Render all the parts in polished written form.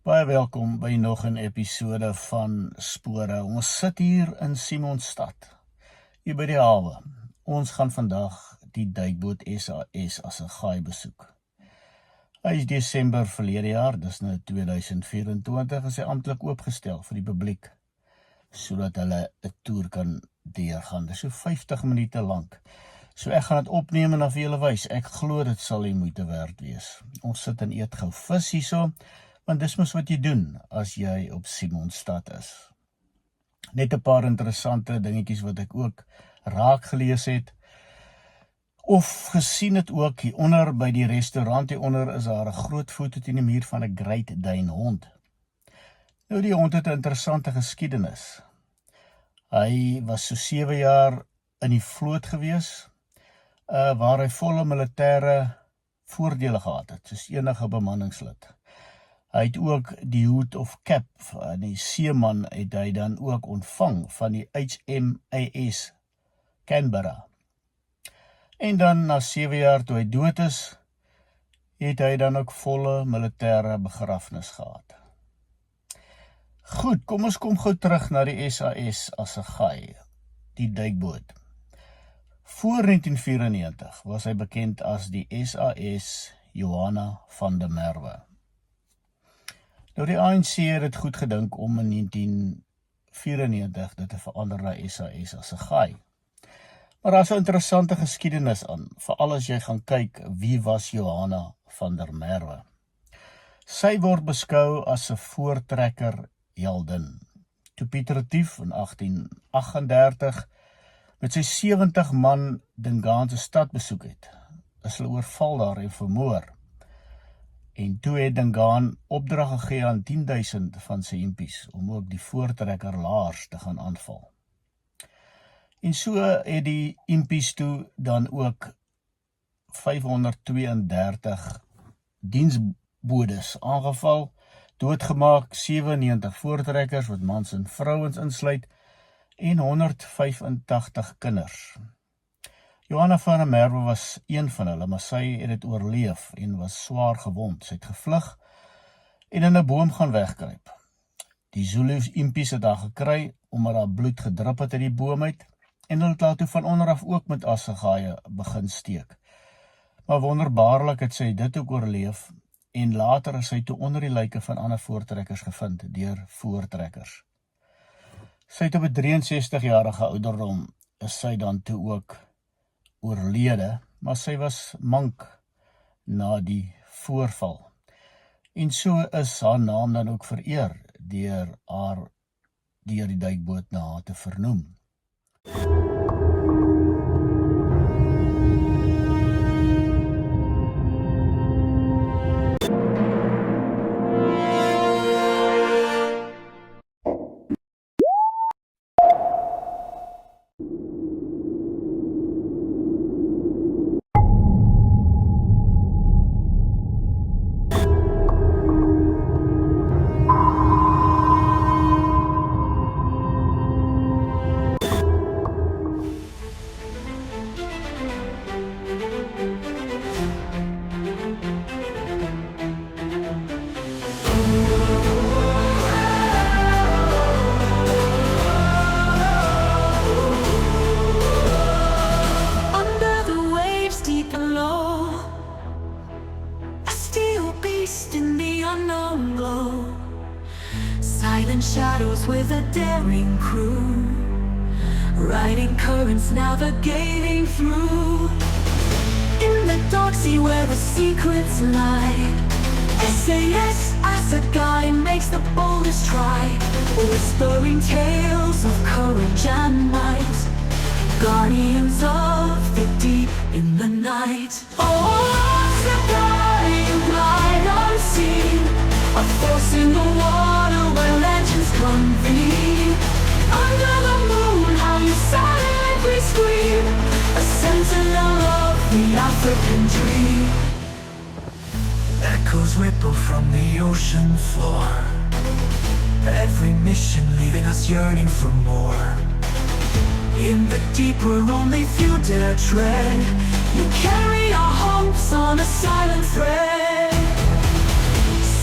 Baie welkom by nog 'n episode van Spore. Ons sit hier in Simonstad, hier by die hawe. Ons gaan vandag die duikboot SAS Assegaai besoek. Hy is Desember verlede jaar, dis nou 2024, is hy amptelik oopgestel vir die publiek, sodat hulle 'n toer kan deurgaan. Dis so 50 minute lank. So ek gaan dit opneem en dan vir julle wys. Ek glo dit sal die moeite werd wees. Ons sit en eet gou vis hierso, want dis mos wat jy doen as jy op Simonstad is. Net 'n paar interessante dingetjies wat ek ook raak gelees het, of gesien het ook hieronder by die restaurant hieronder is daar 'n groot foto teen die muur van 'n Great Dane hond. Nou die hond het 'n interessante geskiedenis. Hy was so 7 jaar in die vloot gewees, waar hy volle militêre voordele gehad het, soos enige bemanningslid. Hy het ook die hoed of cap, die seeman het hy dan ook ontvang van die HMAS Canberra. En dan na 7 jaar toe hy dood is, het hy dan ook volle militêre begrafnis gehad. Goed, kom ons kom gou terug na die SAS Assegaai, die duikboot. Voor 1994 was hy bekend as die SAS Johanna van der Merwe. Nou die ANC het dit goed gedink om in 1994 dit te verander na SAS Assegaai. Maar daar is 'n interessante geskiedenis aan, veral as jy gaan kyk wie was Johanna van der Merwe. Sy word beskou as 'n voortrekker heldin. Toe Piet Retief in 1838 met sy 70 man Dingaanse stad besoek het, is hulle oorval daar en vermoor. En toe het Dingaan opdrag gegee aan 10.000 van sy impies om ook die voortrekker laars te gaan aanval. En so het die impies toe dan ook 532 diensbodes aangeval, doodgemaak, 97 voortrekkers wat mans en vrouens insluit en 185 kinders. Johanna van der Merwe was een van hulle, maar sy het dit oorleef en was swaar gewond. Sy het gevlug en in 'n boom gaan wegkruip. Die Zulu's impies het haar gekry omdat haar bloed gedrup het uit die boom uit en hulle het later van onderaf ook met assegaaie begin steek. Maar wonderbaarlik het sy dit ook oorleef en later is sy toe onder die lyke van ander voortrekkers gevind deur voortrekkers. Sy het op 'n 63-jarige ouderdom is sy dan toe ook oorlede, maar sy was mank na die voorval. En so is haar naam dan ook vereer deur die duikboot na haar te vernoem. Shadows with a daring crew, riding currents, navigating through. In the dark sea where the secrets lie, SAS Assegaai makes the boldest try, whispering tales of courage and might, guardians of the deep in the night. Oh, Assegaai, light unseen, a force in the water where legends convene. Under the moon, how you silently scream, a sentinel of the African dream. Echoes ripple from the ocean floor, every mission leaving us yearning for more. In the deep where only few dare tread, you carry our hopes on a silent thread.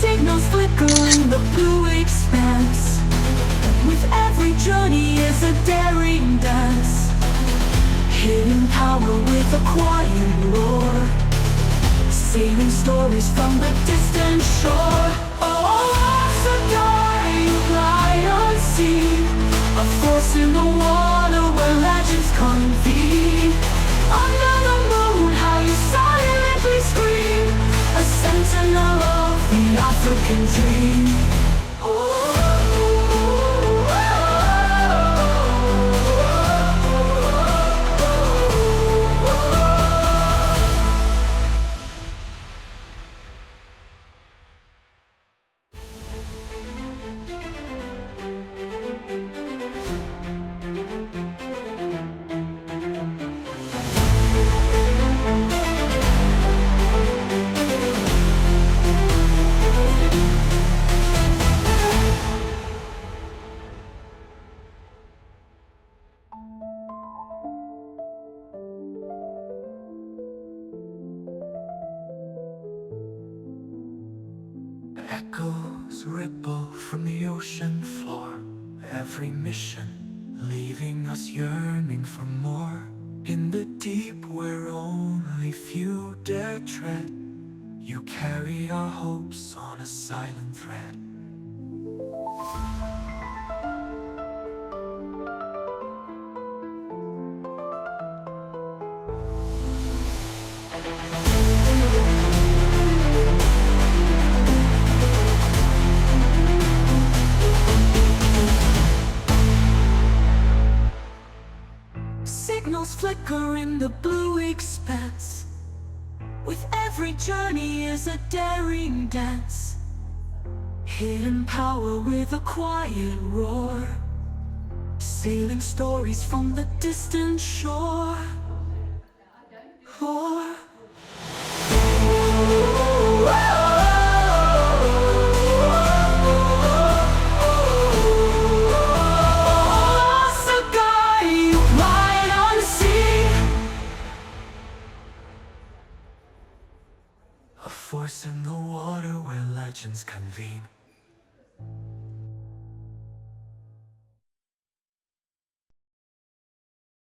Signals flickering the blue expanse. With every journey is a daring dance. Hidden power with a quiet roar. Sailing stories from the distant shore. Oh, Assegaai, you lie unseen. A force in the water where legends convene. Under the moon, how you silently scream. A sentinel of the African dream. Echoes ripple from the ocean floor. Every mission leaving us yearning for more. In the deep where only few dare tread, you carry our hopes on a silent thread. Signals flicker in the blue expanse. With every journey is a daring dance. Hidden power with a quiet roar. Sailing stories from the distant shore. Or force in the water where legends convene.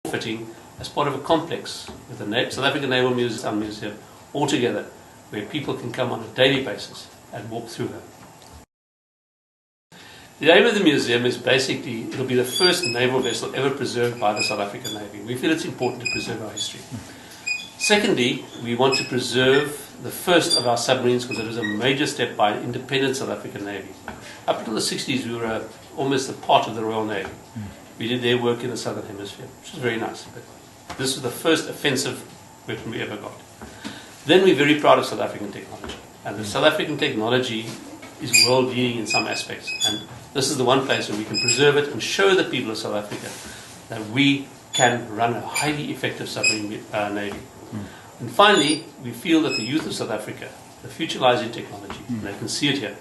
Fitting as part of a complex with the South African Naval Museum all together, where people can come on a daily basis and walk through her. The aim of the museum is basically, it'll be the first naval vessel ever preserved by the South African Navy. We feel it's important to preserve our history. Secondly, we want to preserve the first of our submarines because it was a major step by an independent South African Navy. Up until the 60s, we were almost a part of the Royal Navy. We did their work in the Southern Hemisphere, which was very nice. But this was the first offensive weapon we ever got. Then we're very proud of South African technology. And the South African technology is world leading in some aspects. And this is the one place where we can preserve it and show the people of South Africa that we can run a highly effective submarine navy. And finally, we feel that the youth of South Africa, the future lies in technology, and they can see it here.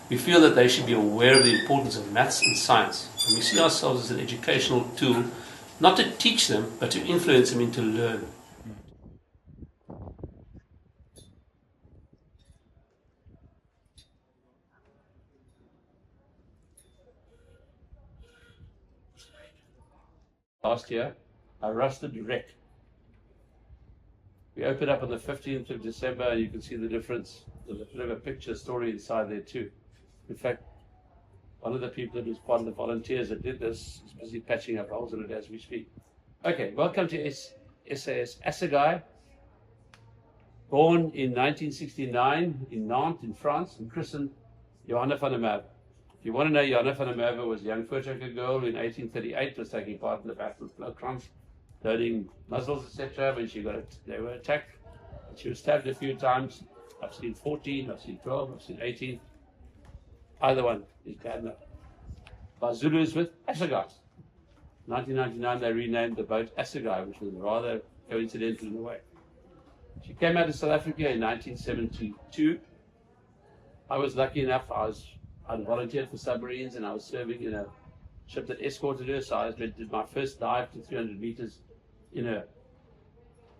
We feel that they should be aware of the importance of maths and science. And we see ourselves as an educational tool, not to teach them, but to influence them into learn. Last year, I rusted wreck. We opened up on the 15th of December, and you can see the difference. There's a bit of a picture story inside there too. In fact, one of the people that was part of the volunteers that did this is busy patching up holes in it as we speak. Okay, welcome to SAS Assegaai. Born in 1969 in Nantes in France and christened Johanna van der Merwe. If you want to know, Johanna van der Merwe was a young Voortrekker girl who in 1838 was taking part in the Battle of Vlookrans, loading muzzles, etc. When they were attacked. She was stabbed a few times. I've seen 14, I've seen 12, I've seen 18. Either one is bad enough. By Zulus with Assegaai. 1999, they renamed the boat Assegaai, which was rather coincidental in a way. She came out of South Africa in 1972. I was lucky enough, I volunteered for submarines and I was serving in a ship that escorted her, so I did my first dive to 300 meters in her.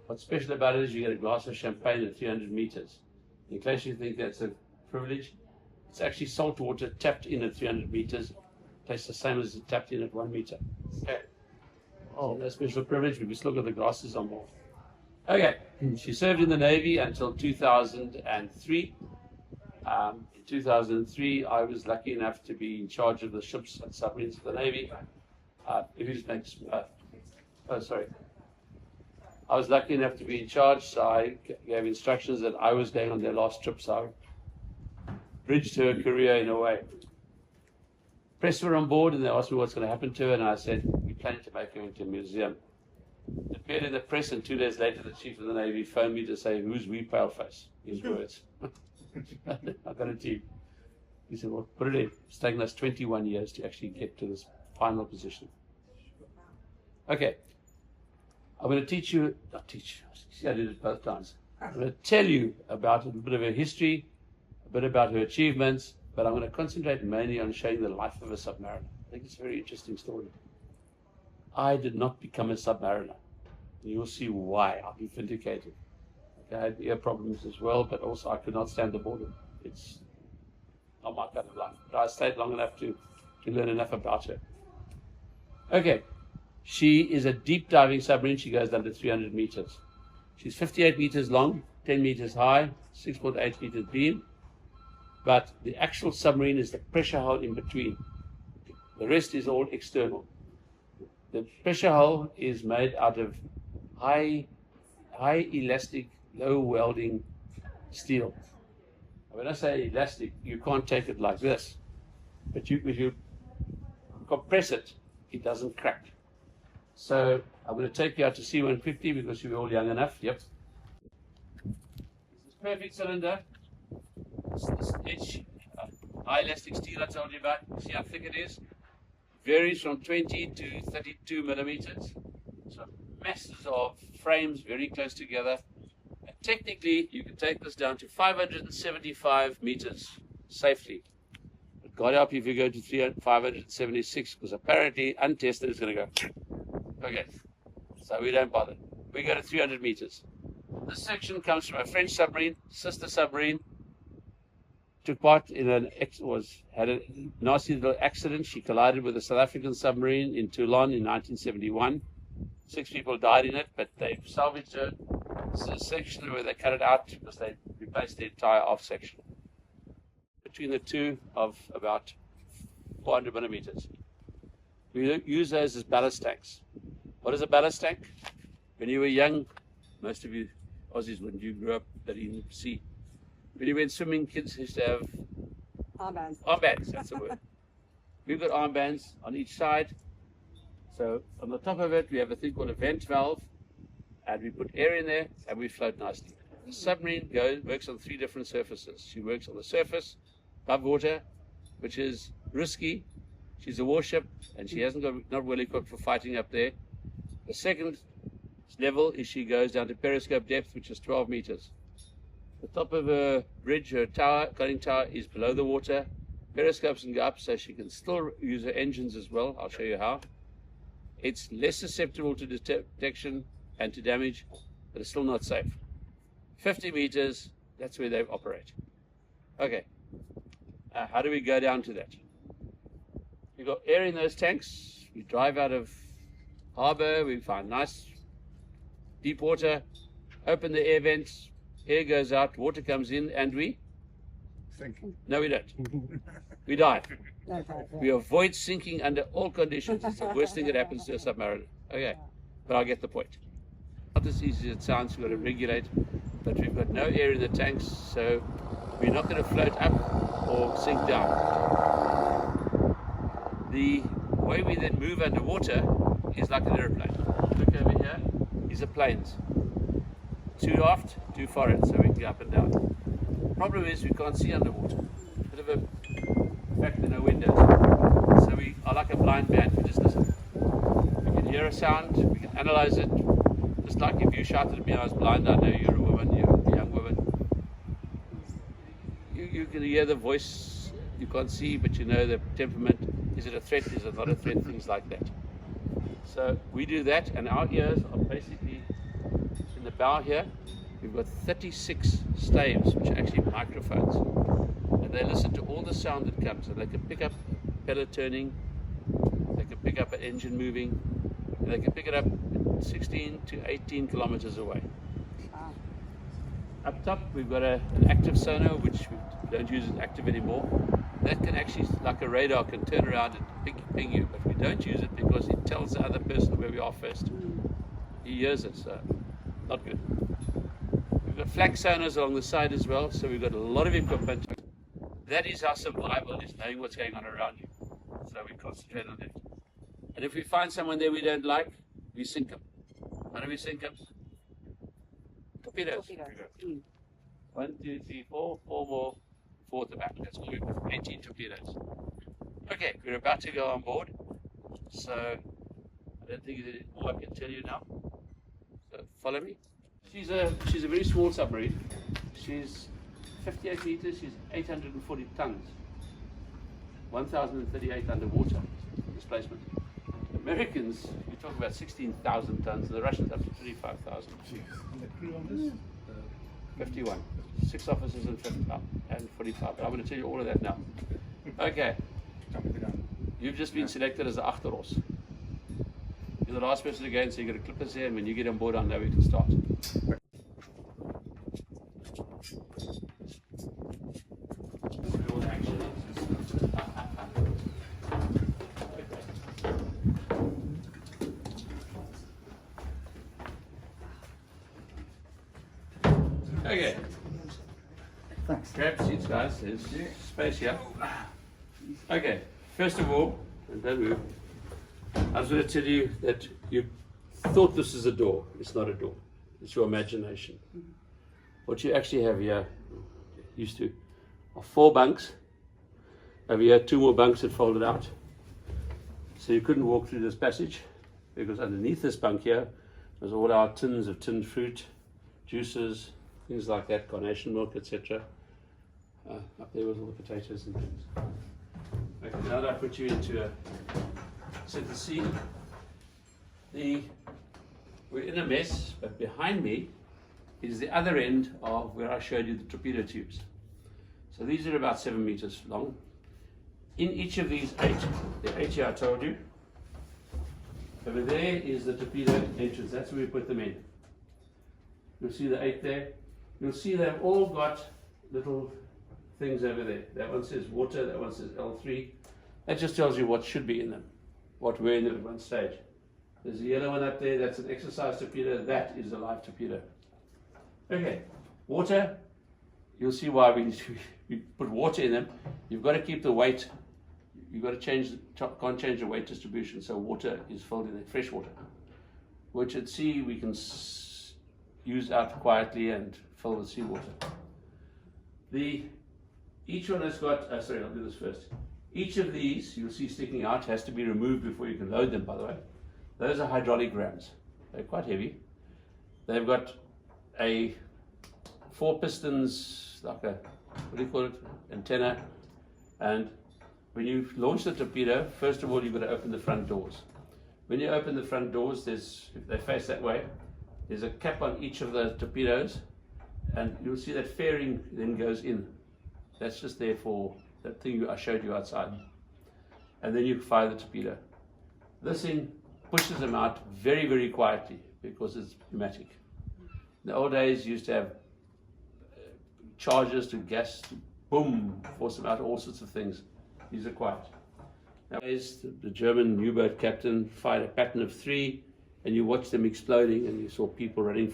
What's special about it is you get a glass of champagne at 300 meters. In case you think that's a privilege, It's actually salt water tapped in at 300 meters. Tastes the same as it tapped in at 1 meter. Okay. Oh, no special privilege. We just look at the glasses on board. Okay. She served in the Navy until 2003. In 2003, I was lucky enough to be in charge of the ships and submarines of the Navy. If you just make, I was lucky enough to be in charge, so I gave instructions that I was going on their last trip, so I bridged her career in a way. Pressed her on board, and they asked me what's going to happen to her, and I said, we're planning to make her into a museum. It appeared in the press, and 2 days later, the Chief of the Navy phoned me to say, who's wee paleface? His words. I got a team. He said, well, put it in. It's taken us 21 years to actually get to this final position. Okay. I'm going to teach you, not teach, see, I did it both times. I'm going to tell you about a bit of her history, a bit about her achievements, but I'm going to concentrate mainly on showing the life of a submariner. I think it's a very interesting story. I did not become a submariner. You'll see why. I'll be vindicated. Okay, I had ear problems as well, but also I could not stand the boredom. It's not my kind of life. But I stayed long enough to learn enough about her. Okay. She is a deep diving submarine. She goes down to 300 meters. She's 58 meters long, 10 meters high, 6.8 meters beam. But the actual submarine is the pressure hull in between. The rest is all external. The pressure hull is made out of high elastic, low welding steel. When I say elastic, you can't take it like this. But if you compress it, it doesn't crack. So I'm going to take you out to C-150 because you're all young enough. Yep. This is perfect cylinder. This edge, high elastic steel I told you about. See how thick it is? Varies from 20 to 32 millimeters. So masses of frames very close together. And technically, you can take this down to 575 meters safely. But God help you if you go to 576, because apparently untested is going to go. Okay, so we don't bother. We go to 300 meters. This section comes from a French submarine, sister submarine. Took part in had a nasty little accident. She collided with a South African submarine in Toulon in 1971. 6 people died in it, but they salvaged her. This is a section where they cut it out because they replaced the entire aft section. Between the two of about 400 millimeters. We use those as ballast tanks. What is a ballast tank? When you were young, most of you Aussies, when you grew up in the sea, when you went swimming, kids used to have armbands. Armbands, that's the word. We've got armbands on each side. So on the top of it, we have a thing called a vent valve, and we put air in there, and we float nicely. The submarine works on 3 different surfaces. She works on the surface, above water, which is risky. She's a warship, and she not well equipped for fighting up there. The second level is she goes down to periscope depth, which is 12 meters. The top of her bridge, her tower, conning tower, is below the water. Periscopes can go up, so she can still use her engines as well. I'll show you how. It's less susceptible to detection and to damage, but it's still not safe. 50 meters, that's where they operate. Okay, how do we go down to that? We've got air in those tanks. We drive out of harbor. We find nice deep water. Open the air vents. Air goes out. Water comes in, and we Sink. No, we don't. We dive. Okay. We avoid sinking under all conditions. It's the worst thing that happens to a submariner. Okay, but I'll get the point. Not as easy as it sounds. We've got to regulate, but we've got no air in the tanks, so we're not going to float up or sink down. The way we then move underwater is like an airplane. Look over here, these are planes. 2 aft, 2 forward, so we can go up and down. Problem is we can't see underwater. Bit of a fact in our windows. So we are like a blind man, we just listen. We can hear a sound, we can analyze it. Just like if you shouted at me I was blind, I know you're a woman, you're a young woman. You can hear the voice, you can't see, but you know the temperament. Is it a threat? Is it not a threat? Things like that. So we do that, and our ears are basically in the bow here. We've got 36 staves, which are actually microphones. And they listen to all the sound that comes, and they can pick up propeller turning, they can pick up an engine moving, and they can pick it up 16 to 18 kilometers away. Wow. Up top, we've got an active sonar, which we don't use it active anymore. That can actually, like a radar, can turn around and ping you, but we don't use it because it tells the other person where we are first. He hears it, so not good. We've got flag sonars along the side as well, so we've got a lot of equipment. That is our survival, is knowing what's going on around you. So we concentrate on that. And if we find someone there we don't like, we sink them. How do we sink them? Torpedoes. Torpedoes. 1, 2, 3, 4, 4 more, 4 at the back. That's all we've got, 18 torpedoes. Okay, we're about to go on board. So I don't think there's any more I can tell you now. So follow me. She's a very small submarine. She's 58 meters, she's 840 tons. 1,038 underwater displacement. Americans, you talk about 16,000 tons, and the Russians up to 35,000. And the crew on this? 51. 6 officers and 45. But I'm going to tell you all of that now. Okay. You've just been selected as the Agteros. You're the last person to go in, so you got to clip us here, and when you get on board, I know we can start. Okay. Thanks. Grab seats, guys. There's space here. Okay. First of all, and don't move, I was going to tell you that you thought this is a door. It's not a door. It's your imagination. What you actually have here, used to, are 4 bunks. Over here, 2 more bunks that folded out. So you couldn't walk through this passage because underneath this bunk here was all our tins of tinned fruit, juices, things like that, carnation milk, etc. Up there was all the potatoes and things. Okay, now that I put you into set the scene. We're in a mess, but behind me is the other end of where I showed you the torpedo tubes. So these are about 7 meters long. In each of these 8, the 8 here I told you, over there is the torpedo entrance. That's where we put them in. You'll see the 8 there. You'll see they've all got little things over there. That one says water, that one says L3. That just tells you what should be in them, what were in them at one stage. There's a yellow one up there, that's an exercise torpedo, that is a live torpedo. Okay, water, you'll see why we put water in them. You've got to keep the weight, you've got to can't change the weight distribution, so water is filled in there, fresh water, which at sea we can use out quietly and fill with seawater. Each one has got, sorry, I'll do this first. Each of these, you'll see sticking out, has to be removed before you can load them, by the way. Those are hydraulic rams. They're quite heavy. They've got 4 pistons, like a, what do you call it, antenna. And when you launch the torpedo, first of all, you've got to open the front doors. When you open the front doors, if they face that way, there's a cap on each of the torpedoes, and you'll see that fairing then goes in. That's just there for that thing I showed you outside. And then you fire the torpedo. This thing pushes them out very, very quietly because it's pneumatic. In the old days, you used to have charges to gas, to boom, force them out, all sorts of things. These are quiet. Nowadays, the German U-boat captain fired a pattern of 3, and you watched them exploding, and you saw people running,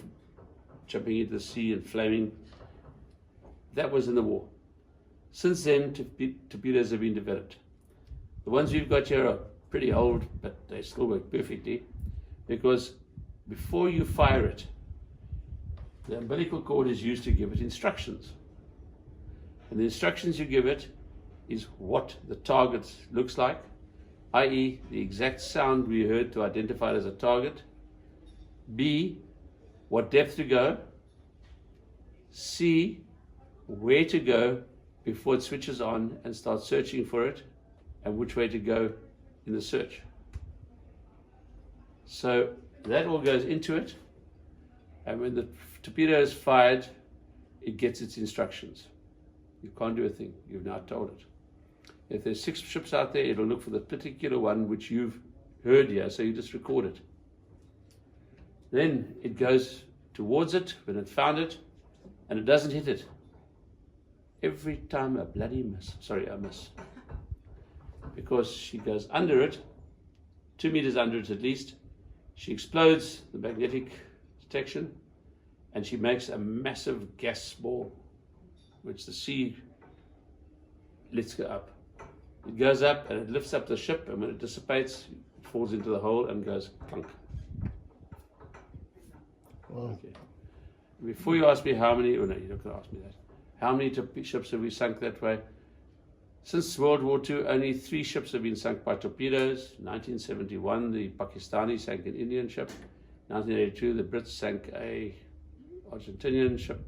jumping into the sea and flaming. That was in the war. Since then, torpedoes have been developed. The ones we've got here are pretty old, but they still work perfectly, because before you fire it, the umbilical cord is used to give it instructions. And the instructions you give it is what the target looks like, i.e. the exact sound we heard to identify it as a target, B, what depth to go, C, where to go before it switches on and starts searching for it, and which way to go in the search. So that all goes into it, and when the torpedo is fired, it gets its instructions. You can't do a thing. You've now told it. If there's 6 ships out there, it'll look for the particular one which you've heard here, so you just record it. Then it goes towards it when it found it, and it doesn't hit it. Every time a bloody miss. Sorry, a miss. Because she goes under it, 2 meters under it at least, she explodes the magnetic detection, and she makes a massive gas ball, which the sea lets go up. It goes up and it lifts up the ship, and when it dissipates, it falls into the hole and goes clunk. Wow. Okay. Before you ask me how many, oh no, you're not going to ask me that. How many ships have we sunk that way? Since World War II, only 3 ships have been sunk by torpedoes. 1971, the Pakistani sank an Indian ship. 1982, the Brits sank a Argentinian ship.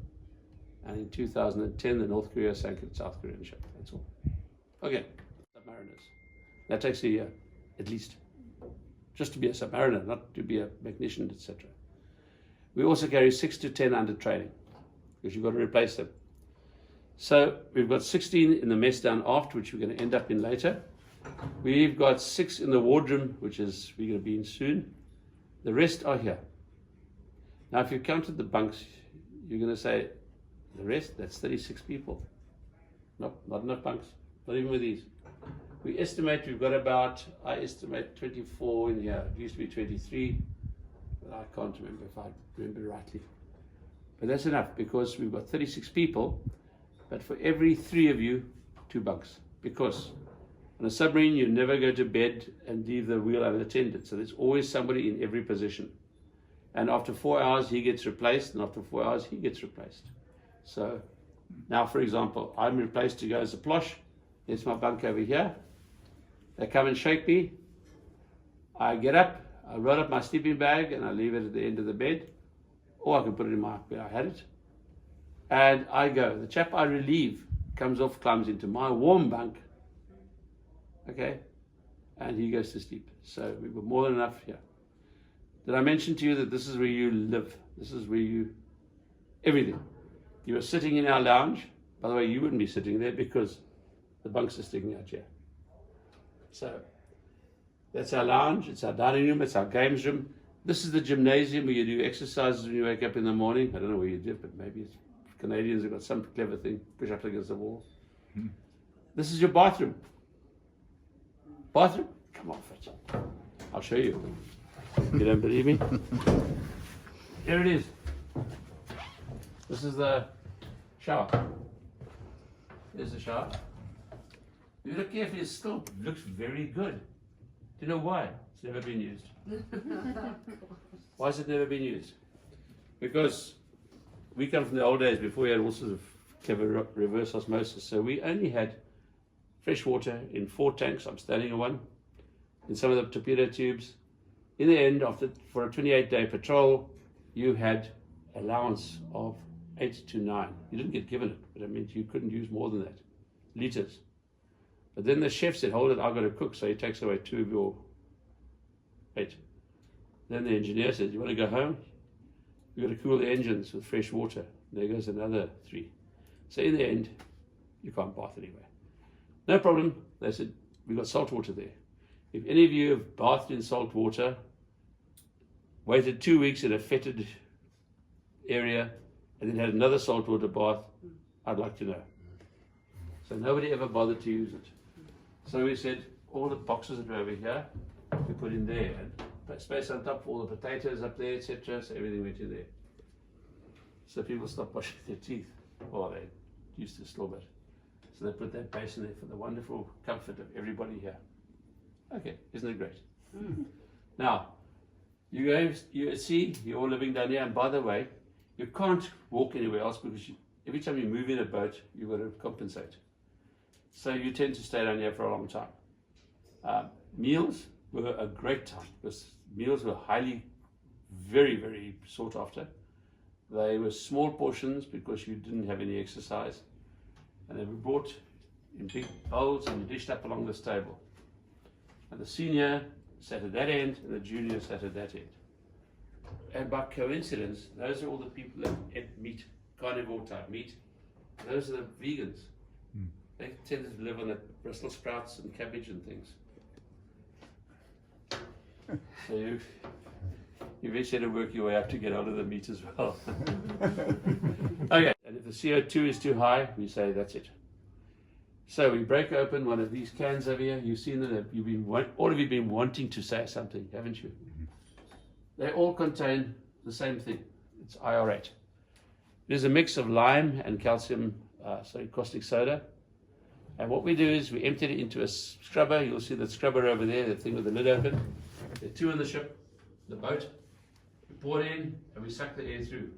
And in 2010, the North Korea sank a South Korean ship. That's all. Okay, submariners. That takes a year, at least. Just to be a submariner, not to be a mechanician, etc. We also carry 6 to 10 under training, because you've got to replace them. So we've got 16 in the mess down aft, which we're going to end up in later. We've got 6 in the wardroom, which is we're going to be in soon. The rest are here. Now, if you counted the bunks, you're going to say, the rest, that's 36 people. Nope, not enough bunks, not even with these. We estimate we've got about, I estimate 24 in here. It used to be 23, but I can't remember if I remember rightly. But that's enough, because we've got 36 people. But for every 3 of you, 2 bunks. Because on a submarine, you never go to bed and leave the wheel unattended. So there's always somebody in every position. And after 4 hours, he gets replaced. And after 4 hours, he gets replaced. So now, for example, I'm replaced to go as a plosh. There's my bunk over here. They come and shake me. I get up, I roll up my sleeping bag, and I leave it at the end of the bed. Or I can put it in where I had it. And I go. The chap I relieve comes off, climbs into my warm bunk, okay, and he goes to sleep. So we've got more than enough here. Did I mention to you that this is where you live? This is where you, everything. You are sitting in our lounge. By the way, you wouldn't be sitting there because the bunks are sticking out here. So that's our lounge, it's our dining room, it's our games room. This is the gymnasium where you do exercises when you wake up in the morning. I don't know where you do it, but maybe it's Canadians have got some clever thing, push up against the wall. This is your bathroom. Bathroom? Come on, Fritz. I'll show you. You don't believe me? Here it is. This is the shower. Here's the shower. If you look carefully, it still looks very good. Do you know why? It's never been used. Why has it never been used? Because we come from the old days before we had all sorts of clever reverse osmosis. So we only had fresh water in 4 tanks. I'm standing in one. In some of the torpedo tubes. In the end, for a 28-day patrol, you had allowance of 8 to 9. You didn't get given it, but it meant you couldn't use more than that. Liters. But then the chef said, hold it, I've got to cook. So he takes away 2 of your 8. Then the engineer says, you want to go home? You've got to cool the engines with fresh water. There goes another 3. So in the end, you can't bath anyway. No problem. They said, we've got salt water there. If any of you have bathed in salt water, waited 2 weeks in a fetid area, and then had another saltwater bath, I'd like to know. So nobody ever bothered to use it. So we said, all the boxes that were over here, we put in there, and space on top for all the potatoes up there, etc. So everything went in there. So people stopped washing their teeth. Or they used to still bit. So they put that basin there for the wonderful comfort of everybody here. Okay, isn't it great? Now, you go, you see, you're all living down here, and by the way, you can't walk anywhere else because every time you move in a boat, you've got to compensate. So you tend to stay down here for a long time. Meals were a great time because meals were very, very sought after. They were small portions because you didn't have any exercise. And they were brought in big bowls and dished up along this table. And the senior sat at that end and the junior sat at that end. And by coincidence, those are all the people that ate meat, carnivore type meat. Those are the vegans. They tend to live on the Brussels sprouts and cabbage and things. So you eventually had to work your way up to get out of the meat as well. Okay, and if the CO2 is too high, we say that's it. So we break open one of these cans over here. You've seen that all of you been wanting to say something, haven't you? They all contain the same thing. It's IR8. There's a mix of lime and caustic soda. And what we do is we empty it into a scrubber. You'll see the scrubber over there, the thing with the lid open. There are two on the ship, the boat. We pour it in and we suck the air through.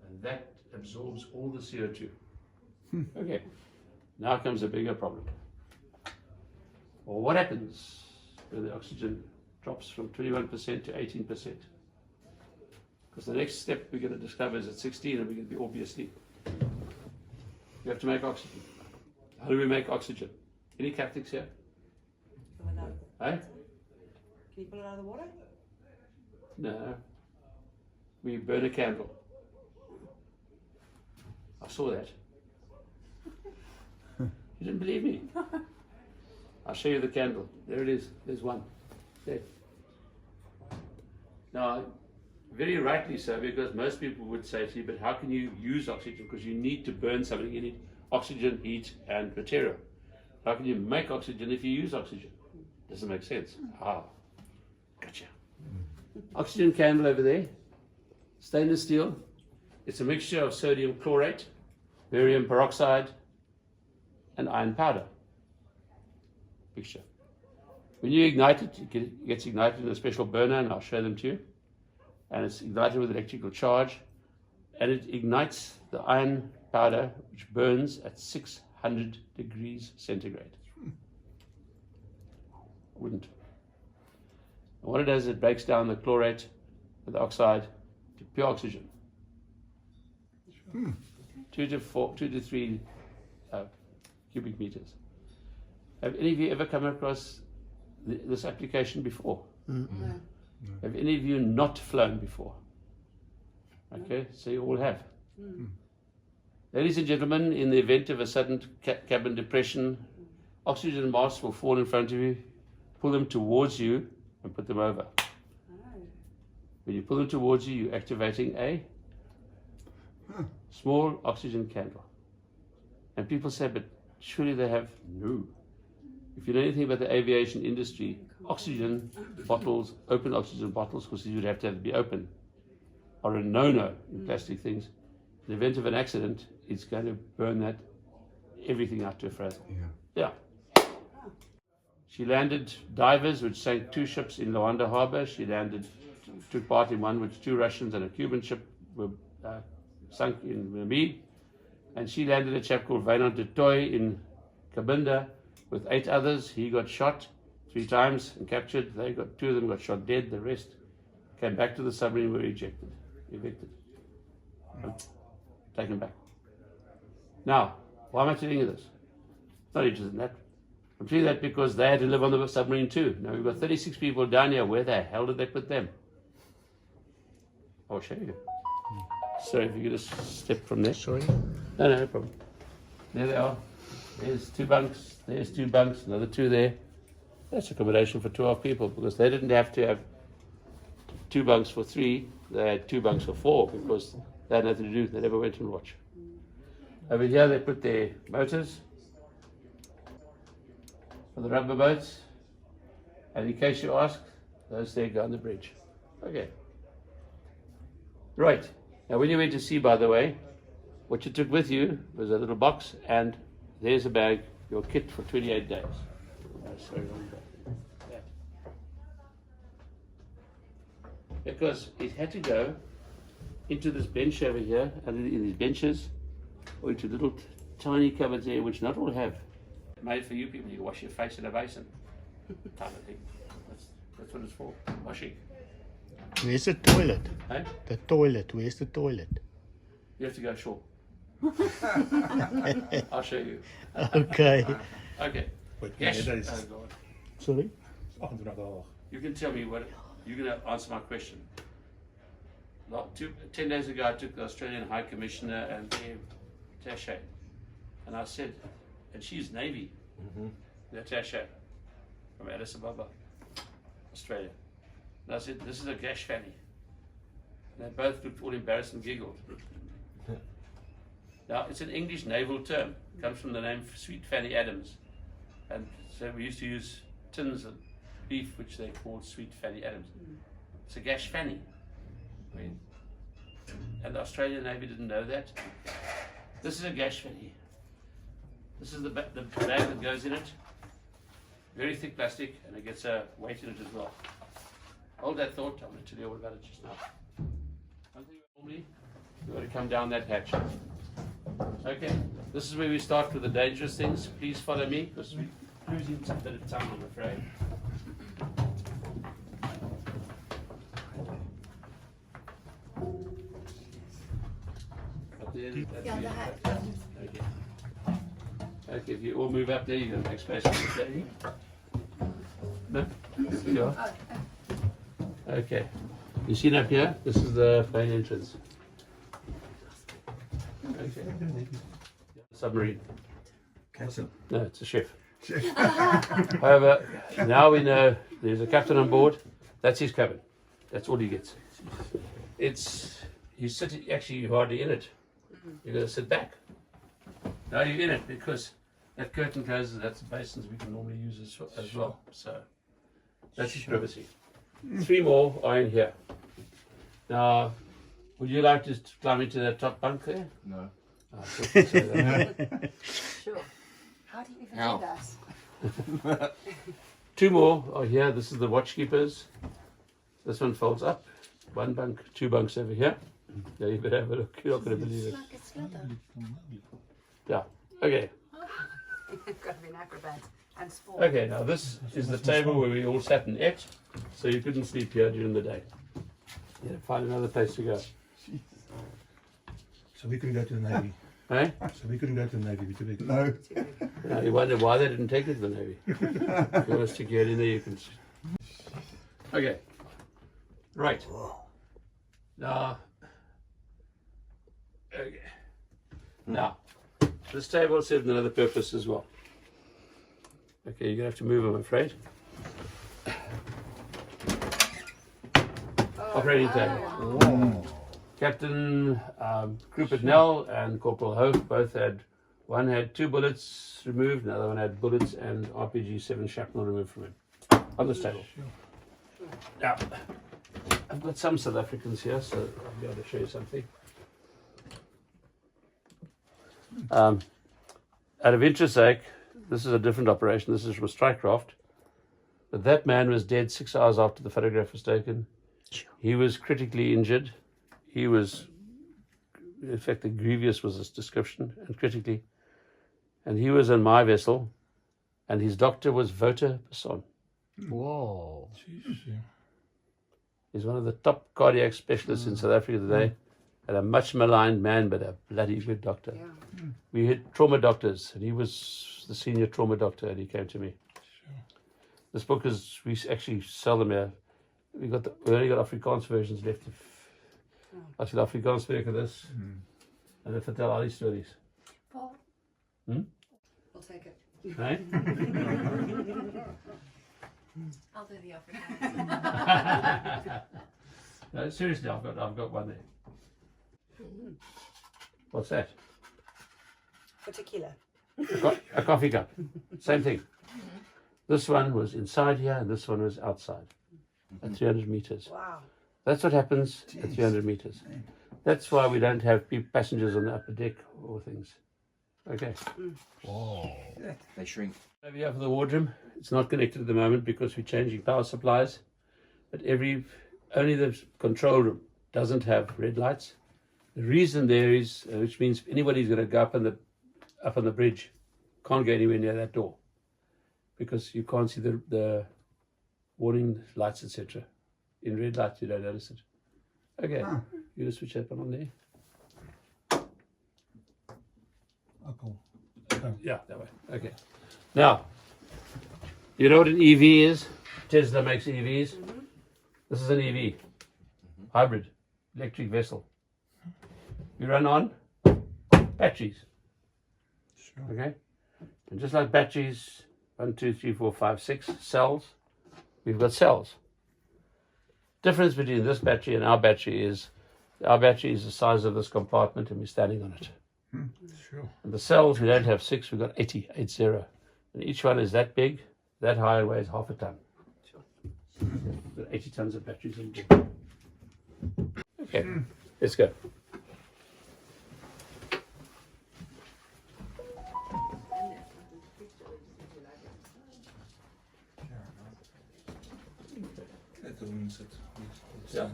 And that absorbs all the CO2. Okay, now comes a bigger problem. Well, what happens when the oxygen drops from 21% to 18%? Because the next step we're going to discover is at 16 and we're going to be obviously. We have to make oxygen. How do we make oxygen? Any Catholics here? Hey? Can you pull it out of the water? No. We burn a candle. I saw that. You didn't believe me? I'll show you the candle. There it is. There's one. There. Now, very rightly so, because most people would say to you, but how can you use oxygen? Because you need to burn something. You need oxygen, heat, and material. How can you make oxygen if you use oxygen? Doesn't make sense. Ah, gotcha. Oxygen candle over there, stainless steel. It's a mixture of sodium chlorate, barium peroxide, and iron powder. Mixture. When you ignite it, it gets ignited in a special burner, and I'll show them to you. And it's ignited with electrical charge, and it ignites the iron powder, which burns at 600 degrees centigrade. Wouldn't. And what it does, it breaks down the chlorate with the oxide to pure oxygen. 2 to 3 cubic meters. Have any of you ever come across this application before? No. Have any of you not flown before? Okay, so you all have. Ladies and gentlemen, in the event of a sudden cabin depression, oxygen masks will fall in front of you, pull them towards you, and put them over. When you pull them towards you, you're activating a small oxygen candle. And people say, but surely they have no. If you know anything about the aviation industry, oxygen bottles, open oxygen bottles, because you'd have to be open, are a no-no in plastic things. In the event of an accident, it's going to burn everything out to a frazzle. Yeah. She landed divers, which sank 2 ships in Luanda Harbor. She took part in one which 2 Russians and a Cuban ship were sunk in Namibia. And she landed a chap called Wynand de Toy in Cabinda with 8 others. He got shot 3 times and captured. 2 of them got shot dead. The rest came back to the submarine, were evicted. Taken back. Now, why am I telling you this? Not interested in that. I'm telling you that because they had to live on the submarine too. Now we've got 36 people down here. Where the hell did they put them? I'll show you. So if you could just step from there. Sorry? No problem. There they are. There's 2 bunks. There's 2 bunks. Another 2 there. That's accommodation for 12 people because they didn't have to have 2 bunks for 3. They had 2 bunks for 4 because they had nothing to do. They never went and watched. Over here they put their motors for the rubber boats. And in case you ask, those there go on the bridge. Okay. Right. Now when you went to sea, by the way, what you took with you was a little box, and there's a bag, your kit for 28 days. Sorry, wrong bag. That. Because it had to go into this bench over here, and in these benches, or into little tiny cupboards there, which not all have. Made for you people, you wash your face in a basin. Type of thing. That's what it's for, washing. Where's the toilet? Hey? The toilet, where's the toilet? You have to go ashore. I'll show you. Okay. Okay. Yes. Sorry? You can tell me what you're going to answer my question. 10 days ago, I took the Australian High Commissioner and their attaché, and I said, and she's Navy. Natasha from Addis Ababa, Australia. And I said, this is a gash fanny. And they both looked all embarrassed and giggled. Now, it's an English naval term. It comes from the name Sweet Fanny Adams. And so we used to use tins of beef, which they called Sweet Fanny Adams. It's a gash fanny. I mean, and the Australian Navy didn't know that. This is a gash fanny. This is the bag that goes in it. Very thick plastic, and it gets a weight in it as well. Hold that thought. I'm going to tell you all about it just now. One thing normally, you've got to come down that hatch. Okay, this is where we start with the dangerous things. Please follow me, because we're losing a bit of time, I'm afraid. Okay. Okay, if you all move up there, you're going to make space for the lady. No? You are. Okay. You seen up here? This is the main entrance. Okay. Submarine. Captain. No, it's a chef. However, now we know there's a captain on board. That's his cabin. That's all he gets. He's sitting, actually you're hardly in it. You're going to sit back. Now you're in it because that curtain closes, that's the basins we can normally use as well. So that's his privacy. 3 more are in here. Now, would you like to climb into that top bunk there? No. I thought you'd say that. Sure. How do you even do that? 2 more are here. This is the watchkeepers. This one folds up. 1 bunk, 2 bunks over here. Yeah, you better have a look. You're not going to believe it. Like it's leather. Yeah. Okay. Got to be an acrobat and sport. Okay, now this is the table where we all sat and ate, so you couldn't sleep here during the day. You had to find another place to go. So we couldn't go to the Navy. Eh? So we couldn't go to the Navy. We too big. No. Now you wonder why they didn't take it to the Navy. If you want to stick your head in there, you can. Okay. Right. Now. Okay. Now, this table served another purpose as well. Okay, you're going to have to move, I'm afraid. Operating table. Captain Rupert Nell and Corporal Hope both had, one had 2 bullets removed, the other one had bullets and RPG-7 shrapnel removed from him on this table. Now, I've got some South Africans here, so I'll be able to show you something. Out of interest sake, this is a different operation. This is from a strike craft. But that man was dead 6 hours after the photograph was taken. He was critically injured. He was, in fact, the grievous was his description, and critically. And he was in my vessel, and his doctor was Wouter Person. Whoa. He's one of the top cardiac specialists in South Africa today, and a much maligned man, but a bloody good doctor. Yeah. We had trauma doctors, and he was the senior trauma doctor, and he came to me. This book is, we actually sell them here. We only got Afrikaans versions left. As jy Afrikaans spreek dis, en hulle vertel al die stories. Paul? Hmm? We'll take it. Right? I'll do the Afrikaans. No, seriously, I've got one there. What's that? For tequila. A coffee cup. Same thing. This one was inside here, and this one was outside at 300 meters. Wow. That's what happens at 300 meters. That's why we don't have passengers on the upper deck or things. Okay. Whoa. They shrink. Over here for the wardroom. It's not connected at the moment because we're changing power supplies. But only the control room doesn't have red lights. The reason there is, which means anybody's going to go up on the bridge, can't go anywhere near that door because you can't see the warning lights, etc. In red light, you don't notice it. Okay, you just switch that one on there. Oh, cool. Yeah, that way. Okay. Now, you know what an EV is? Tesla makes EVs. This is an EV, hybrid, electric vessel. You run on batteries. Okay? And just like batteries, 1, 2, 3, 4, 5, 6 cells, we've got cells. Difference between this battery and our battery is the size of this compartment and we're standing on it. Sure. And the cells, we don't have 6, we've got 80. And each one is that big, that high, and weighs half a ton. We've got 80 tons of batteries in board. Okay, let's go. Let the woman sit. Yeah.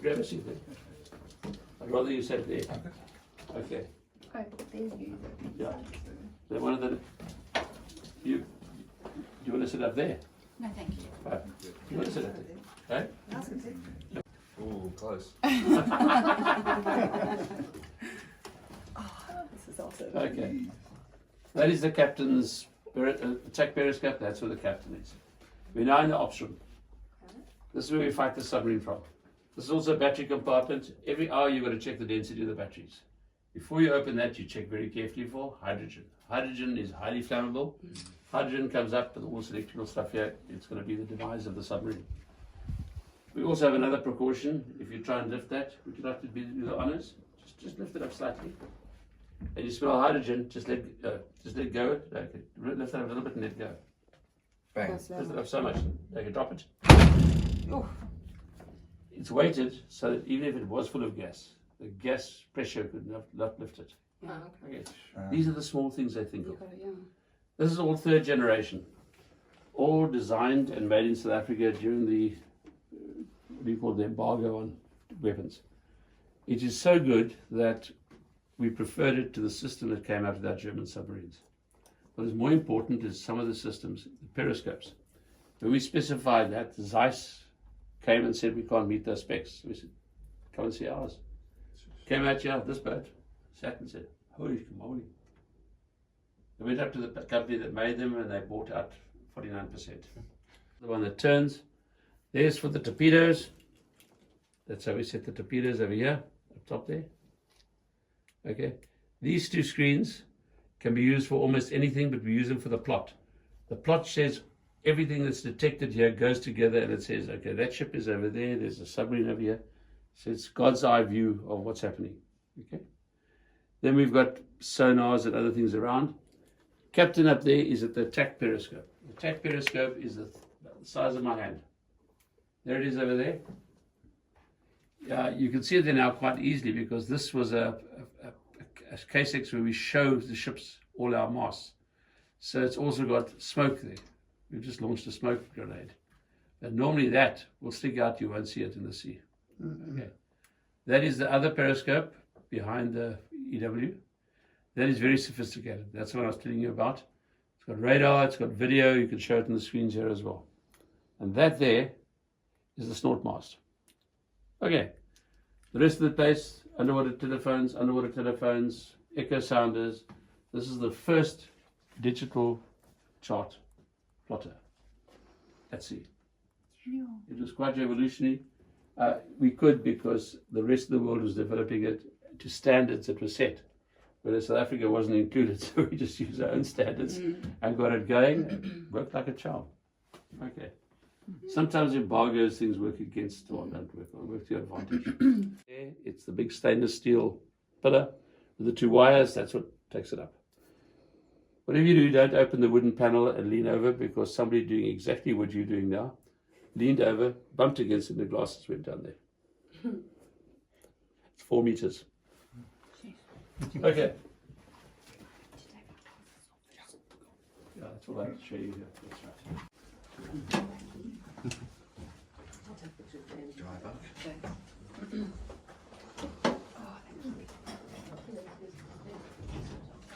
Grab a seat there. I'd rather you sat there. Okay. Oh, there's you. Yeah. So one of the you want to sit up there? No, thank you. Right. You want to sit up there? Right? Ooh, close. This is awesome. Okay. That is the captain's attack periscope. That's where the captain is. We're now in the ops room. This is where we fight the submarine from. This is also a battery compartment. Every hour you've got to check the density of the batteries. Before you open that, you check very carefully for hydrogen. Hydrogen is highly flammable. Hydrogen comes up with all this electrical stuff here. It's going to be the demise of the submarine. We also have another precaution. If you try and lift that, would you like to do the honors? Just lift it up slightly. And you smell hydrogen, just let go. Okay. Lift it up a little bit and let go. Bang. Lift it up so much. Okay, drop it. It's weighted so that even if it was full of gas, the gas pressure could not lift it. Okay. These are the small things I think of. This is all third generation, all designed and made in South Africa during the, what do you call the embargo on weapons. It is so good that we preferred it to the system that came out of our German submarines. What is more important is some of the systems, the periscopes. When we specified that, Zeiss came and said we can't meet those specs. We said, come and see ours. Came out here, this boat, sat and said, holy moly. They went up to the company that made them and they bought out 49%. The one that turns, there's for the torpedoes. That's how we set the torpedoes over here, up top there. Okay, these two screens can be used for almost anything, but we use them for the plot. The plot says everything that's detected here goes together and it says, okay, that ship is over there, there's a submarine over here. So it's God's eye view of what's happening. Okay. Then we've got sonars and other things around. Captain up there is at the attack periscope. The attack periscope is the size of my hand. There it is over there. You can see it there now quite easily because this was a K6 where we show the ships all our masts. So it's also got smoke there. We've just launched a smoke grenade. And normally that will stick out, you won't see it in the sea. Okay. That is the other periscope behind the EW. That is very sophisticated. That's what I was telling you about. It's got radar, it's got video, you can show it on the screens here as well. And that there is the snort mast. Okay. The rest of the place, underwater telephones, echo sounders. This is the first digital chart plotter at sea. It was quite revolutionary. We could because the rest of the world was developing it to standards that were set, whereas South Africa wasn't included, so we just used our own standards and got it going. Worked like a charm. Okay. Sometimes embargoes things work against or don't work to your advantage. It's the big stainless steel pillar with the two wires. That's what takes it up. Whatever you do, don't open the wooden panel and lean over because somebody doing exactly what you're doing now leaned over, bumped against it, and the glasses went down there. It's 4 meters. Okay. Yeah, that's all I have to show you here. That's right.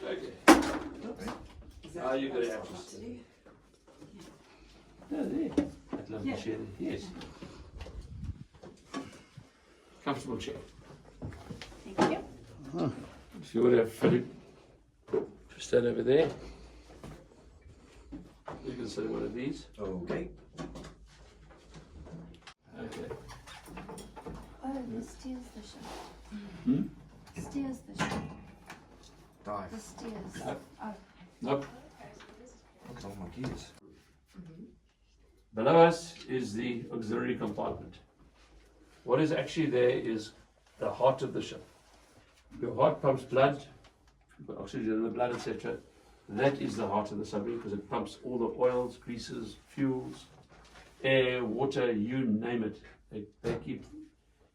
Okay. Now you're going to have to see. No, there. That lovely chair there. Yes. Comfortable chair. Thank you. If you would have Philip just stand over there. You can sit in one of these. Okay. Okay. Oh, this steers the ship. Hmm? Steers the ship. Dive. The steers. Nope. Oh. Nope. Look at all my gears. Below us is the auxiliary compartment. What is actually there is the heart of the ship. Your heart pumps blood, you've got oxygen in the blood, etc. That is the heart of the submarine because it pumps all the oils, greases, fuels, air, water, you name it. They keep,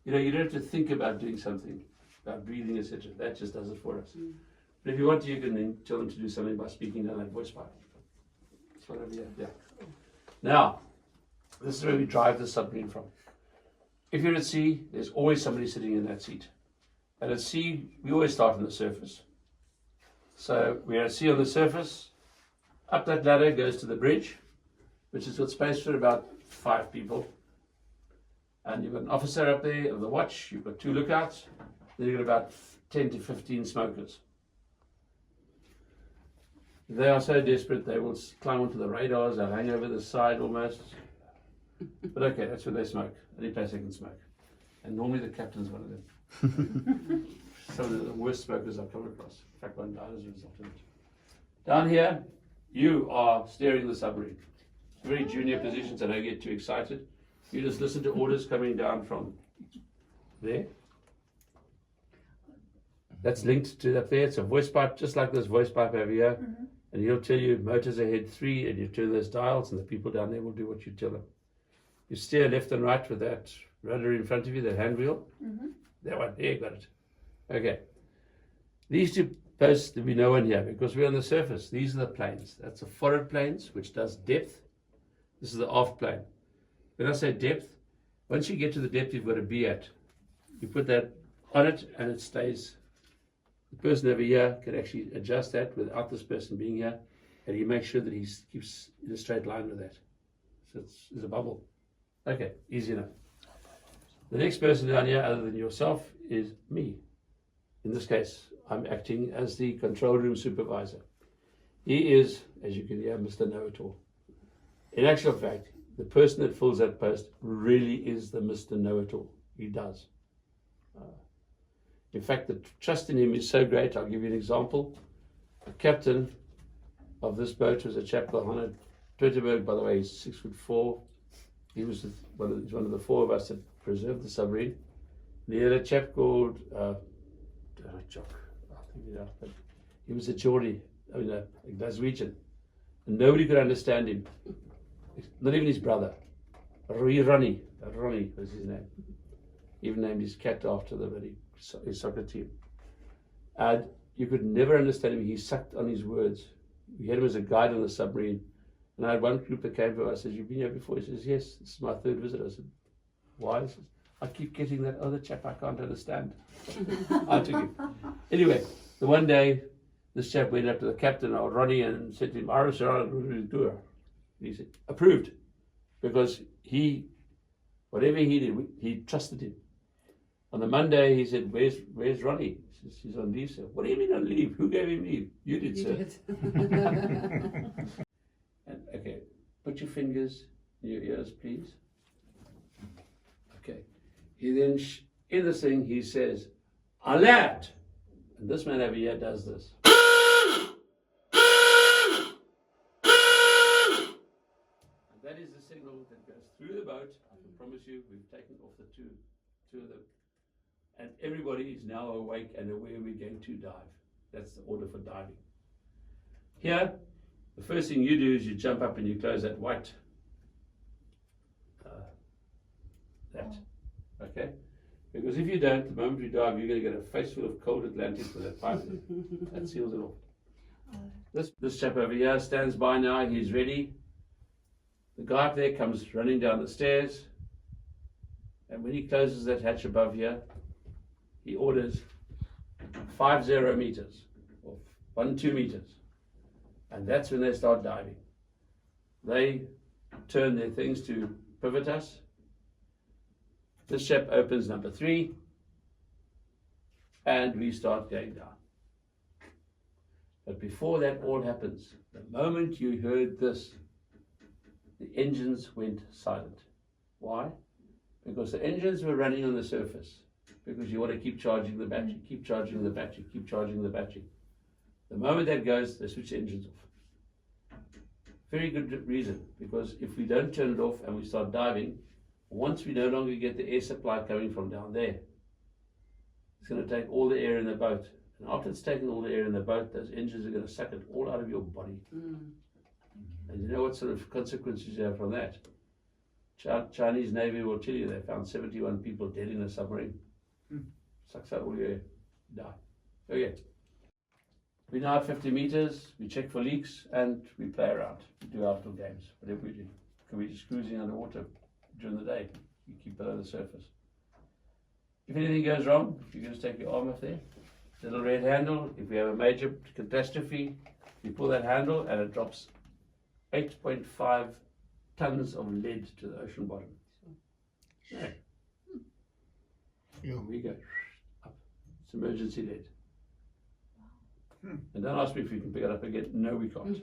you don't have to think about doing something, about breathing, etc. That just does it for us. But if you want to, you can then tell them to do something by speaking down that voice pipe. That's what over here, yeah. Now, this is where we drive the submarine from. If you're at sea, there's always somebody sitting in that seat. And at sea, we always start on the surface. So we're at sea on the surface. Up that ladder goes to the bridge, which has got space for about 5 people. And you've got an officer up there of the watch. You've got 2 lookouts. Then you've got about 10 to 15 smokers. They are so desperate they will climb onto the radars. They'll hang over the side almost. But okay, that's where they smoke. Any place they can smoke. And normally the captain's one of them. Some of the worst smokers I've come across. In fact, one died as a result of it. Down here, you are steering the submarine. Very junior positions, so don't get too excited. You just listen to orders coming down from there. That's linked to up there. It's a voice pipe, just like this voice pipe over here. And he'll tell you motors ahead 3, and you turn those dials, and the people down there will do what you tell them. You steer left and right with that rudder in front of you, that hand wheel. That one, there, you got it. Okay. These 2 posts, there'll be no one here because we're on the surface. These are the planes. That's the forward planes, which does depth. This is the aft plane. When I say depth, once you get to the depth you've got to be at, you put that on it and it stays. The person over here can actually adjust that without this person being here, and he makes sure that he keeps in a straight line with that. So it's a bubble. Okay, easy enough. The next person down here, other than yourself, is me. In this case, I'm acting as the control room supervisor. He is, as you can hear, Mr. Know-it-all. In actual fact, the person that fills that post really is the Mr. Know-it-all. He does. In fact, the trust in him is so great. I'll give you an example. The captain of this boat was a chap called Hanne Twitterberg. By the way, he's 6'4". He was one of the 4 of us that preserved the submarine. And he had a chap called Jock. But he was a Geordie, a Glaswegian, and nobody could understand him. Not even his brother. Ronnie was his name. He even named his cat after his soccer team. And you could never understand him. He sucked on his words. We had him as a guide on the submarine. And I had one group that came to us. I said, "You've been here before?" He says, "Yes, this is my 3rd visit." I said, "Why?" He says, "I keep getting that other chap I can't understand." I took him. Anyway, the one day, this chap went up to the captain, or Ronnie, and said to him, "Irish deur." He said, "Approved," because whatever he did, he trusted him. On the Monday, he said, "Where's Ronnie?" He says, "He's on leave, sir." "What do you mean on leave? Who gave him leave?" "You did, sir." And, okay, put your fingers in your ears, please. Okay. He then, in this thing, he says, "Alert!" And this man over here does this. And that is the signal that goes through the boat. I can promise you, we've taken off the two of them. And everybody is now awake and aware we're going to dive. That's the order for diving. Here, the first thing you do is you jump up and you close that white, okay? Because if you don't, the moment you dive, you're going to get a face full of cold Atlantic with that pipe. That seals it off. This chap over here stands by now, he's ready. The guy up there comes running down the stairs, and when he closes that hatch above here, he orders 50 meters, or 12 meters. And that's when they start diving. They turn their things to pivot us. This chap opens number 3, and we start going down. But before that all happens, the moment you heard this, the engines went silent. Why? Because the engines were running on the surface. Because you want to keep charging the battery, keep charging the battery, keep charging the battery. The moment that goes, they switch the engines off. Very good reason, because if we don't turn it off and we start diving, once we no longer get the air supply coming from down there, it's going to take all the air in the boat. And after it's taken all the air in the boat, those engines are going to suck it all out of your body. And you know what sort of consequences you have from that? Chinese Navy will tell you they found 71 people dead in a submarine. Sucks out all your air. Die. Okay. We're now at 50 meters, we check for leaks, and we play around. We do outdoor games, whatever we do. Could be just cruising underwater during the day. You keep below the surface. If anything goes wrong, you're going to take your arm off there. Little red handle. If we have a major catastrophe, you pull that handle and it drops 8.5 tons of lead to the ocean bottom. Yeah. Yeah. We go up. It's emergency lead. And don't ask me if we can pick it up again. No, we can't.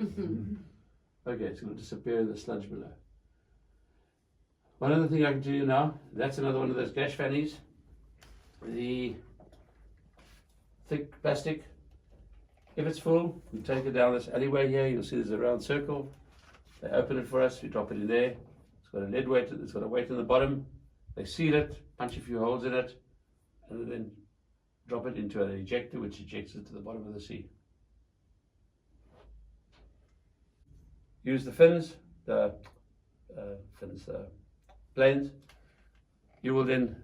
Okay, it's going to disappear in the sludge below. One other thing I can tell you now, that's another one of those gash fannies. The thick plastic. If it's full, we take it down this alleyway here. You'll see there's a round circle. They open it for us. We drop it in there. It's got a lead weight. It's got a weight on the bottom. They seal it, punch a few holes in it, and then drop it into an ejector, which ejects it to the bottom of the sea. Use the fins, the planes. You will then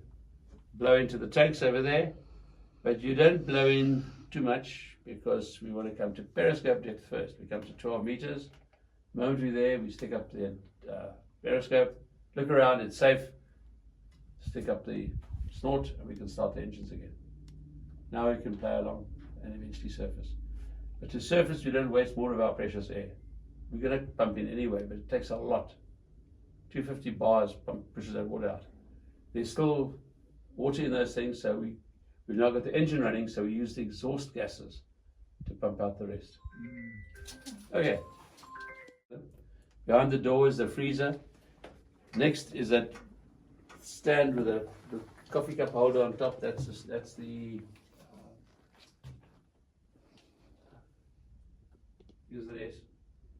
blow into the tanks over there, but you don't blow in too much because we want to come to periscope depth first. We come to 12 meters. The moment we're there, we stick up the periscope, look around, it's safe, stick up the snort, and we can start the engines again. Now we can play along and eventually surface. But to surface, we don't waste more of our precious air. We're going to pump in anyway, but it takes a lot. 250 bars pushes that water out. There's still water in those things, so we've now got the engine running, so we use the exhaust gases to pump out the rest. Okay. Behind the door is the freezer. Next is that stand with the coffee cup holder on top. That's the use the S.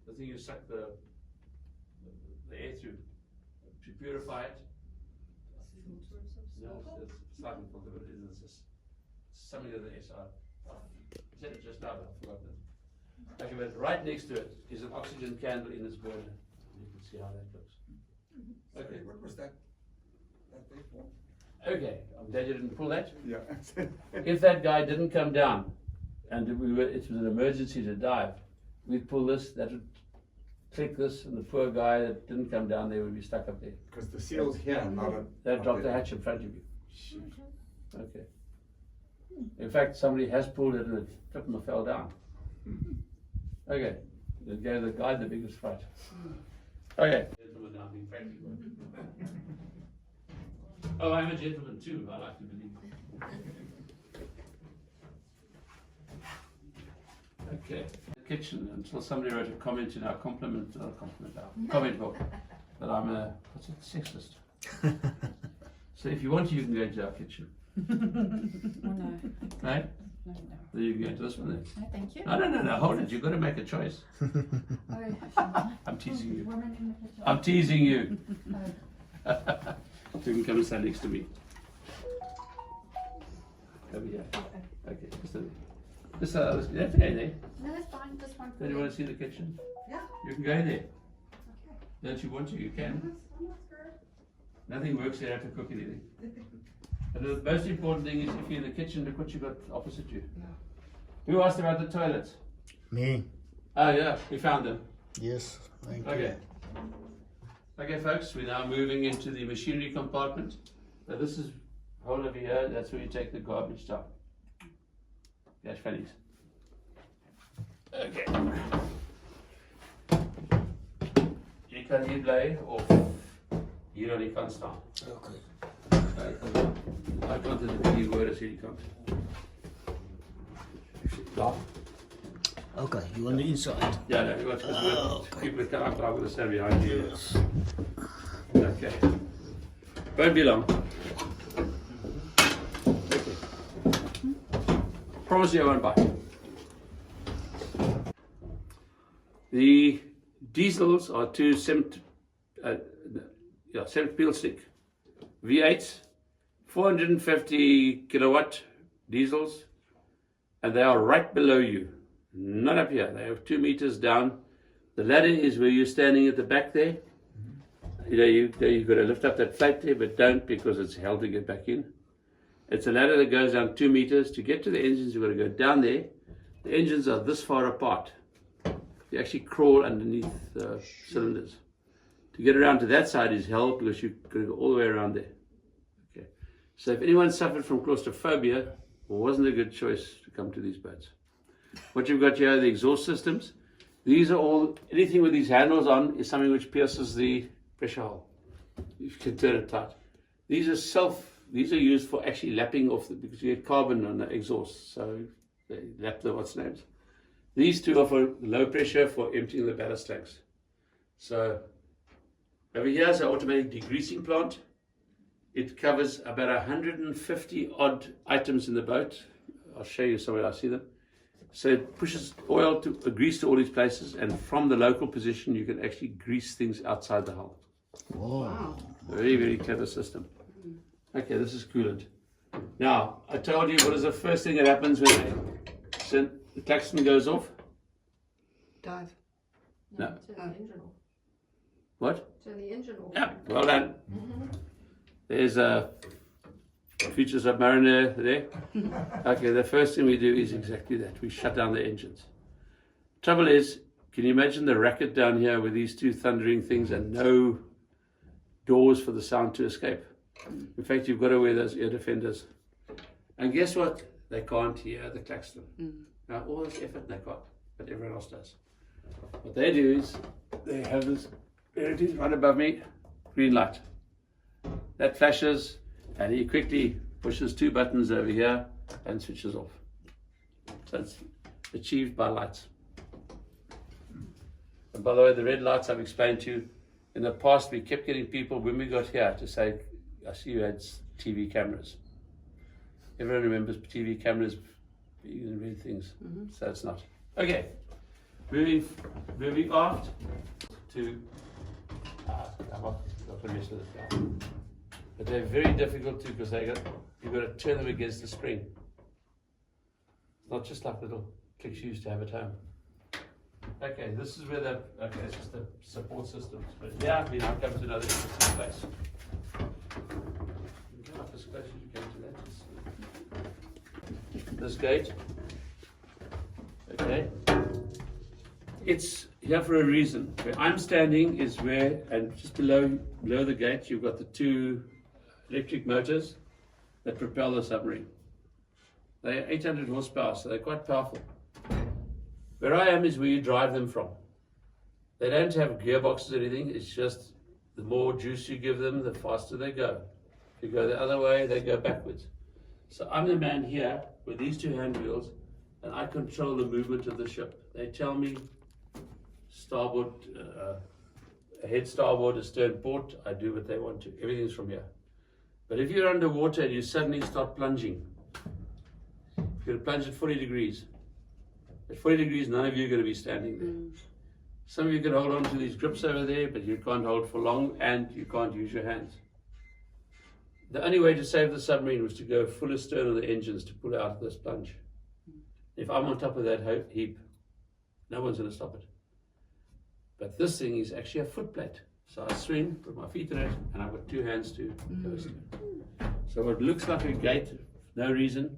The thing you suck the air through to purify it. No, it's slightly filter, but it is just something of the S. I said it just now, but I forgot that. Okay, but right next to it is an oxygen candle in this burner. You can see how that looks. Okay. What was that thing for? Okay, I'm glad you didn't pull that. Yeah. If that guy didn't come down and it was an emergency to dive, we'd pull this, that would click this, and the poor guy that didn't come down there would be stuck up there. Because the seal's here, not a... They'd drop the hatch in front of you. Okay. In fact, somebody has pulled it and it flipped and fell down. Okay. It gave the guy the biggest fright. Okay. Gentlemen now being practical. Oh, I'm a gentleman too, I like to believe. Okay. The kitchen, until somebody wrote a comment in our comment book that I'm a, what's it, sexist. So if you want to, you can go into our kitchen. Oh no. Right? No. Then you can go into this one then. No, thank you. No, hold it, you've got to make a choice. Oh, I'm teasing you. woman in the kitchen. I'm teasing you. Oh. So you can come and stand next to me. Over here. Okay, just you have to go in there. No, that's fine. Just one. Don't you want to see the kitchen? Yeah. You can go in there. Okay. Don't you want to? You can. I'm not scared. Nothing works there, you have to cook anything. And the most important thing is if you're in the kitchen, look what you got opposite you. Yeah. Who asked about the toilets? Me. Oh yeah, we found them. Yes, thank you. Okay. Okay folks, we're now moving into the machinery compartment. Now this is whole over here, that's where you take the garbage down. Gash fannies. Okay. Jy kan hier bly of hier aan die kant staan. Okay. Daai kant is 'n bietjie hoër as hierdie kant. Daar. Okay, you on the inside. Yeah, no, what's good. Keep the camera with the stand behind you. Okay. Won't be long. Okay. Promise you I won't bite. The diesels are two 7-peel stick V8s, 450 kilowatt diesels, and they are right below you, not up here. They are 2 meters down. The ladder is where you're standing at the back there. You've got to lift up that plate there, but don't, because it's hell to get back in. It's a ladder that goes down 2 meters. To get to the engines, you've got to go down there. The engines are this far apart. You actually crawl underneath the cylinders. To get around to that side is hell, because you've got to go all the way around there. Okay. So if anyone suffered from claustrophobia, it wasn't a good choice to come to these boats. What you've got here are the exhaust systems. These are all, anything with these handles on is something which pierces the pressure hole. You can turn it tight. These are used for actually lapping off, because you get carbon on the exhaust, so they lap the what's names. These two are for low pressure, for emptying the ballast tanks. So over here is an automatic degreasing plant. It covers about 150 odd items in the boat. I'll show you somewhere I see them. So it pushes oil to grease to all these places, and from the local position you can actually grease things outside the hull. Wow. Very, very clever system. Okay, this is coolant. Now, I told you what is the first thing that happens when the klaxon goes off? Dive. No. Turn the engine off. What? Turn the engine off. Yeah, well done. There's a future submariner there. Okay, the first thing we do is exactly that. We shut down the engines. Trouble is, can you imagine the racket down here with these two thundering things and no doors for the sound to escape? In fact, you've got to wear those ear defenders. And guess what? They can't hear the klaxon. Now, all this effort they can't, but everyone else does. What they do is, they have this, there it is, right above me, green light. That flashes, and he quickly pushes 2 buttons over here and switches off. So it's achieved by lights. And by the way, the red lights I've explained to you, in the past we kept getting people, when we got here, to say, I see you had TV cameras. Everyone remembers TV cameras being red things, so it's not. Okay, moving aft to, I'm not going to mess with it now. But they're very difficult too, because you've got to turn them against the spring. It's not just like little clicks you used to have at home. Okay, this is where it's just the support systems. But yeah, we now come to another interesting place. You can come up as close as you can to that. This gate. Okay. It's here for a reason. Where I'm standing is where, and just below the gate, you've got the 2 electric motors that propel the submarine. They are 800 horsepower, so they're quite powerful. Where I am is where you drive them from. They don't have gearboxes or anything, it's just the more juice you give them, the faster they go. If you go the other way, they go backwards. So I'm the man here with these 2 hand wheels, and I control the movement of the ship. They tell me starboard, ahead starboard, astern port, I do what they want to. Everything's from here. But if you're underwater and you suddenly start plunging, you're going to plunge at 40 degrees. At 40 degrees, none of you are going to be standing there. Some of you can hold on to these grips over there, but you can't hold for long, and you can't use your hands. The only way to save the submarine was to go full astern on the engines to pull out of this plunge. If I'm on top of that heap, no one's going to stop it. But this thing is actually a footplate. So I swing, put my feet in it, and I've got 2 hands to go astern. So what looks like a gate, no reason,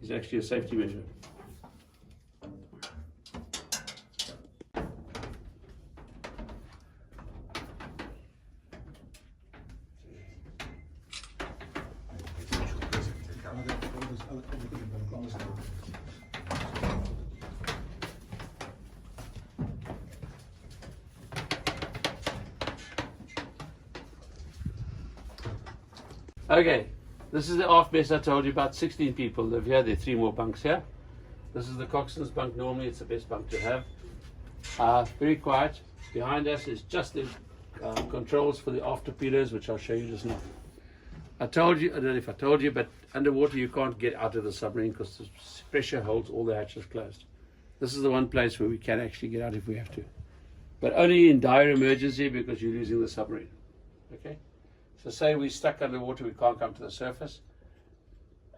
is actually a safety measure. Okay, this is the aft mess I told you about. 16 people live here. There are 3 more bunks here. This is the coxswain's bunk. Normally it's the best bunk to have. Very quiet. Behind us is just the controls for the aft torpedoes, which I'll show you just now. I told you, I don't know if I told you, but underwater you can't get out of the submarine because the pressure holds all the hatches closed. This is the one place where we can actually get out if we have to. but only in dire emergency because you're losing the submarine. Okay? So say we're stuck underwater, we can't come to the surface,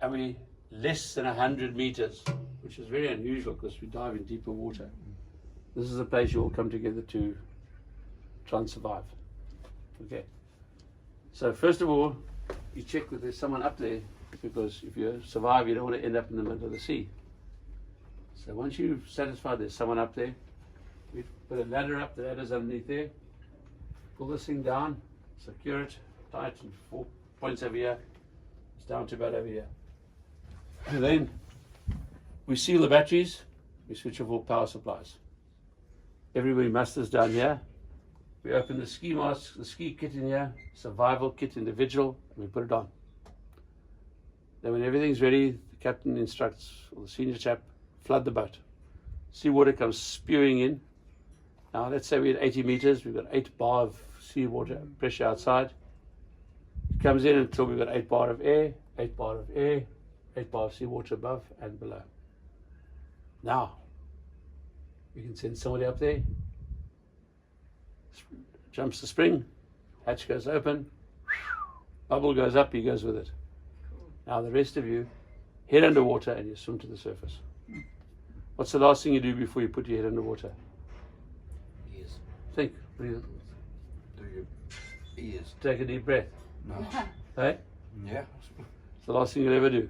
and we less than 100 meters, which is very unusual because we dive in deeper water. This is the place you all come together to try and survive. Okay. So first of all, you check that there's someone up there, because if you survive, you don't want to end up in the middle of the sea. So once you've satisfied there's someone up there, we put a ladder up, the ladder's underneath there, pull this thing down, secure it tight, and 4 points over here, it's down to about over here. And then we seal the batteries, we switch off all power supplies. Everybody musters down here. We open the ski mask, the ski kit in here, survival kit individual, and we put it on. Then when everything's ready, the captain instructs, or the senior chap, flood the boat. Seawater comes spewing in. Now let's say we're at 80 meters, we've got 8 bar of seawater pressure outside. It comes in until we've got 8 bar of air, 8 bar of air, 8 bar of seawater above and below. Now, we can send somebody up there, jumps the spring, hatch goes open, bubble goes up, he goes with it. Now the rest of you head underwater and you swim to the surface. What's the last thing you do before you put your head underwater? Ears. Think, breathe. Do your ears. Take a deep breath. No. Hey? Yeah. It's the last thing you'll ever do.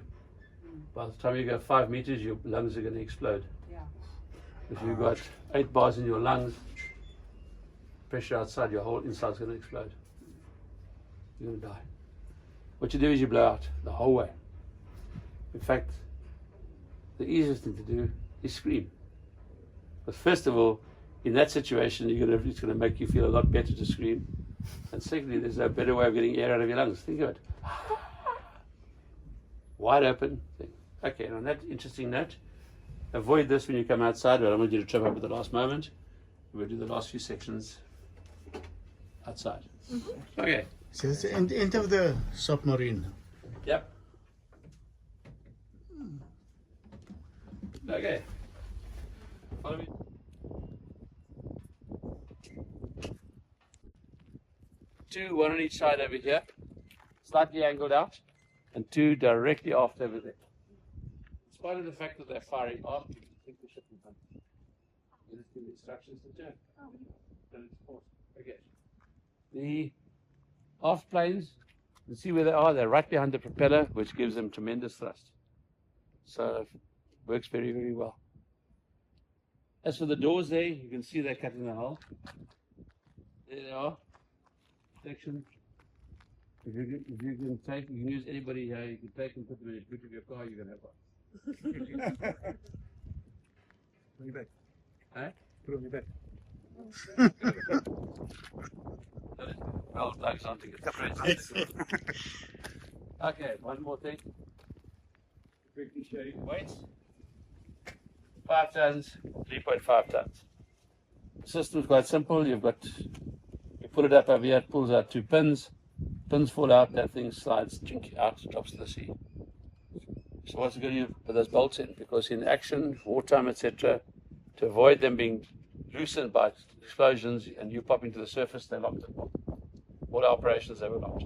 By the time you go 5 meters, your lungs are going to explode. Yeah. If you've got 8 bars in your lungs, pressure outside, your whole inside's going to explode. You're going to die. What you do is you blow out the whole way. In fact, the easiest thing to do is scream. But first of all, in that situation, it's going to make you feel a lot better to scream. And secondly, there's no better way of getting air out of your lungs. Think of it. Wide open thing. Okay, and on that interesting note, avoid this when you come outside, but I want you to trip up at the last moment. We'll do the last few sections outside. Okay. So it's the end of the submarine. Yep. Okay. Follow me. Two, one on each side over here, slightly angled out, and 2 directly aft over there. In spite of the fact that they're firing aft, you can think the ship in front. You just give the instructions to turn. Then it's forced. Okay. The aft planes, you see where they are? They're right behind the propeller, which gives them tremendous thrust. So it works very, very well. As for the doors there, you can see they're cutting the hull. There they are. Section. If you can take, you can use anybody here, you can take and put them in the boot of your car, you're going to have one. Put on your back. Huh? Put on your back. Well, thanks, I think it's great. Okay, one more thing. Quickly show you the weights. 5 tons, 3.5 tons. The system's quite simple. You put it up over here, it pulls out 2 pins. Pins fall out, that thing slides out, drops to the sea. So what's it going to do? Put those bolts in, because in action, wartime, etc., to avoid them being loosened by explosions and you popping to the surface, they locked it. All the operations, they were locked.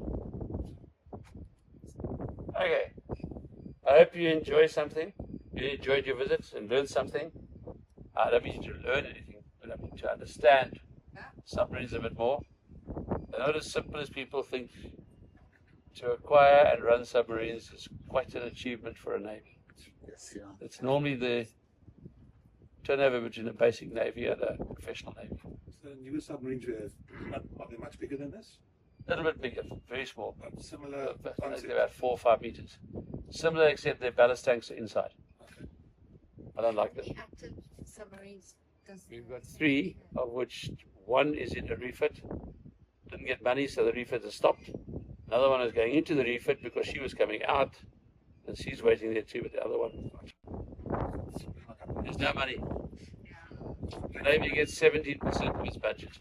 Okay. I hope you enjoy something. You enjoyed your visits and learned something. I don't need you to learn anything, but I need to understand submarines a bit more. They're not as simple as people think. To acquire and run submarines is quite an achievement for a navy. Yes, yeah. It's normally the turnover between a basic navy and a professional navy. So the newer submarines we have, are they much bigger than this? A little bit bigger, very small. But similar They're about 4 or 5 meters. Similar, except their ballast tanks are inside. Okay. I don't like this. The active submarines. We've got 3, of which 1 is in a refit. Didn't get money, so the refit has stopped. Another one is going into the refit because she was coming out, and she's waiting there too, but the other one, there's no money. The Navy gets 17% of its budget.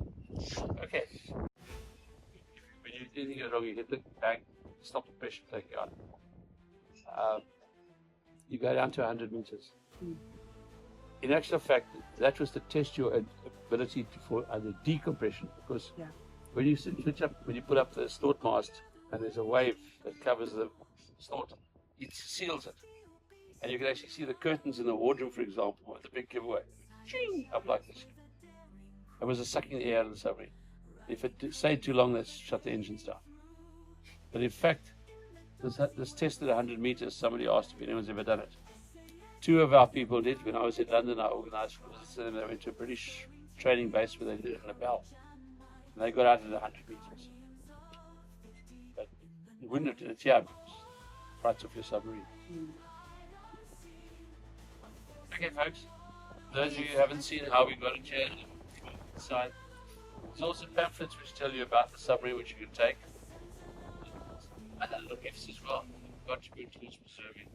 Okay. When you do anything wrong, you hit the bang, stop the pressure, take it out. You go down to 100 meters. In actual fact, that was to test your ability for the decompression, because when you when you put up the snort mast and there's a wave that covers the snort, it seals it. And you can actually see the curtains in the wardroom, for example, with the big giveaway. Ching! Up like this. It was sucking the air out of the submarine. If it stayed too long, let's shut the engines down. But in fact, this test at 100 meters, somebody asked if anyone's ever done it. 2 of our people did. When I was in London, I organized for them. They went to a British training base where they did it in a bell. And they got out at 100 meters. But you wouldn't have done it here, because right off your submarine. Okay, folks. Those of you who haven't seen how we got it here inside, there's also pamphlets which tell you about the submarine which you can take. And other gifts as well. Contribute towards preserving.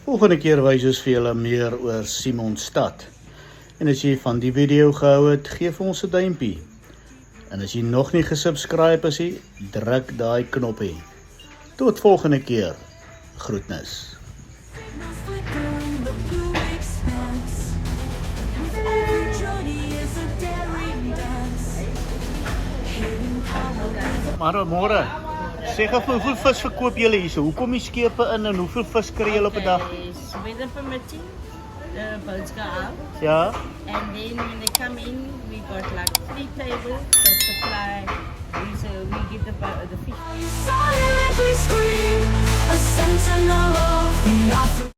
Volgende keer wys ons vir julle meer oor Simonstad. En as jy van die video gehou het, gee vir ons 'n duimpie. En as jy nog nie gesubscribe is nie, druk daai knoppie. Tot volgende keer. Groetnis. Signals flicker in the blue expanse. Every journey is a daring dance. Hidden power. Maar môre, sê gou hoeveel vis verkoop julle hierso? Hoe kom die skepe in en hoeveel vis kry julle op 'n dag? Weather permitting, the boats go out, Ja. and then when they come in, we got like 3 tables that supply. We give the fish. Silently scream, a sentinel of the African.